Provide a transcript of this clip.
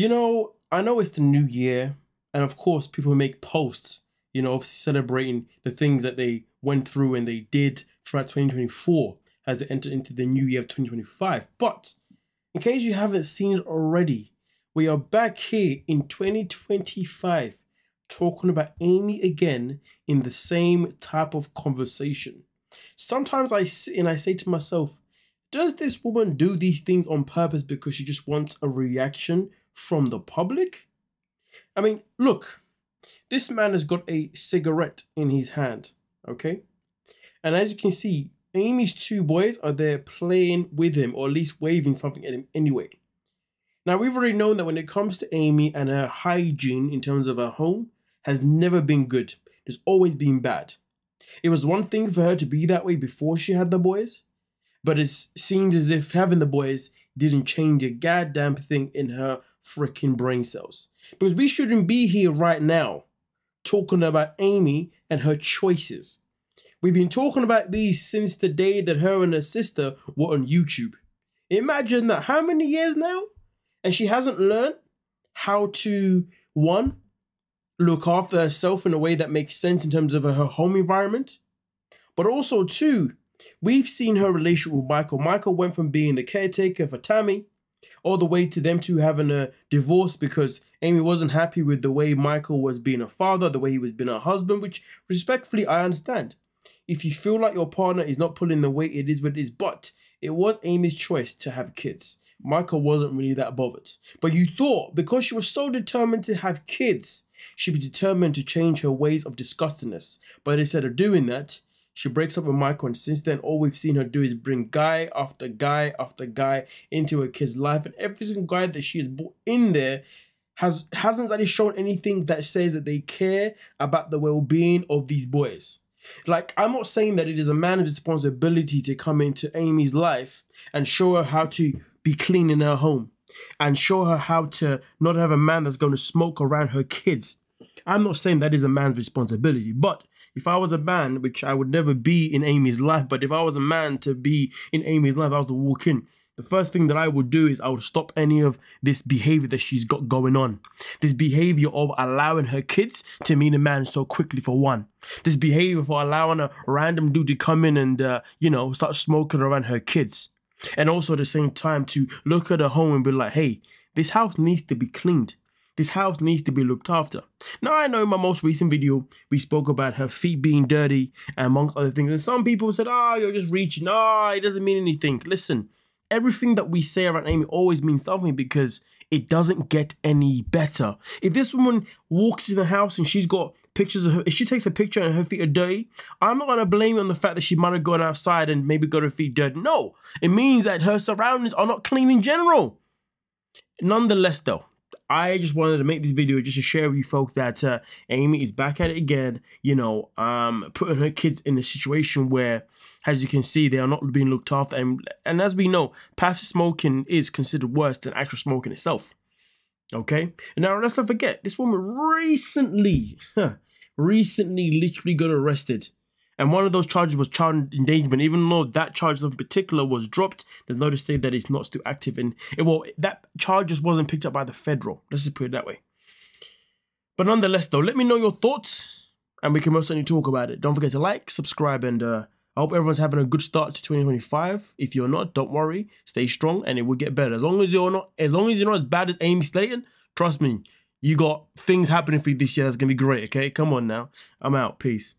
I know it's the new year, and of course people make posts, obviously celebrating the things that they went through and they did throughout 2024 as they entered into the new year of 2025. But in case you haven't seen it already, we are back here in 2025 talking about Amy again in the same type of conversation. Sometimes I sit and I say to myself, does this woman do these things on purpose because she just wants a reaction from the public? I mean, look, this man has got a cigarette in his hand, okay? And as you can see, Amy's two boys are there playing with him, or at least waving something at him anyway. Now, we've already known that when it comes to Amy and her hygiene in terms of her home has never been good. It's always been bad. It was one thing for her to be that way before she had the boys, but it seemed as if having the boys didn't change a goddamn thing in her freaking brain cells. Because we shouldn't be here right now talking about Amy and her choices. We've been talking about these since the day that her and her sister were on YouTube. Imagine that, how many years now? And she hasn't learned how to, one, look after herself in a way that makes sense in terms of her home environment. But also, two, we've seen her relationship with Michael. Michael went from being the caretaker for Tammy all the way to them two having a divorce because Amy wasn't happy with the way Michael was being a father, the way he was being a husband, which respectfully I understand. If you feel like your partner is not pulling the weight, it is what it is. But it was Amy's choice to have kids. Michael wasn't really that bothered. But you thought because she was so determined to have kids, she'd be determined to change her ways of disgustingness. But instead of doing that, she breaks up with Michael, and since then, all we've seen her do is bring guy after guy after guy into her kid's life. And every single guy that she has brought in there hasn't really shown anything that says that they care about the well-being of these boys. Like, I'm not saying that it is a man's responsibility to come into Amy's life and show her how to be clean in her home and show her how to not have a man that's going to smoke around her kids. I'm not saying that is a man's responsibility, but if I was a man, which I would never be in Amy's life, but if I was a man to be in Amy's life, I was to walk in, the first thing that I would do is I would stop any of this behavior that she's got going on. This behavior of allowing her kids to meet a man so quickly, for one. This behavior for allowing a random dude to come in and, start smoking around her kids. And also at the same time to look at her home and be like, hey, this house needs to be cleaned. This house needs to be looked after. Now, I know in my most recent video, we spoke about her feet being dirty, amongst other things. And some people said, you're just reaching. It doesn't mean anything. Listen, everything that we say around Amy always means something because it doesn't get any better. If this woman walks in the house and she's got pictures of her, if she takes a picture and her feet are dirty, I'm not going to blame her on the fact that she might have gone outside and maybe got her feet dirty. No, it means that her surroundings are not clean in general. Nonetheless, though, I just wanted to make this video just to share with you folks that Amy is back at it again, putting her kids in a situation where, as you can see, they are not being looked after. And as we know, passive smoking is considered worse than actual smoking itself. Okay? And now, let's not forget, this woman recently literally got arrested. And one of those charges was child endangerment. Even though that charge in particular was dropped, there's no to say that it's not still active. And that charge just wasn't picked up by the federal. Let's just put it that way. But nonetheless, though, let me know your thoughts, and we can most certainly talk about it. Don't forget to like, subscribe, and I hope everyone's having a good start to 2025. If you're not, don't worry. Stay strong, and it will get better. As long as you're not as bad as Amy Slaton, trust me, you got things happening for you this year that's gonna be great. Okay, come on now. I'm out. Peace.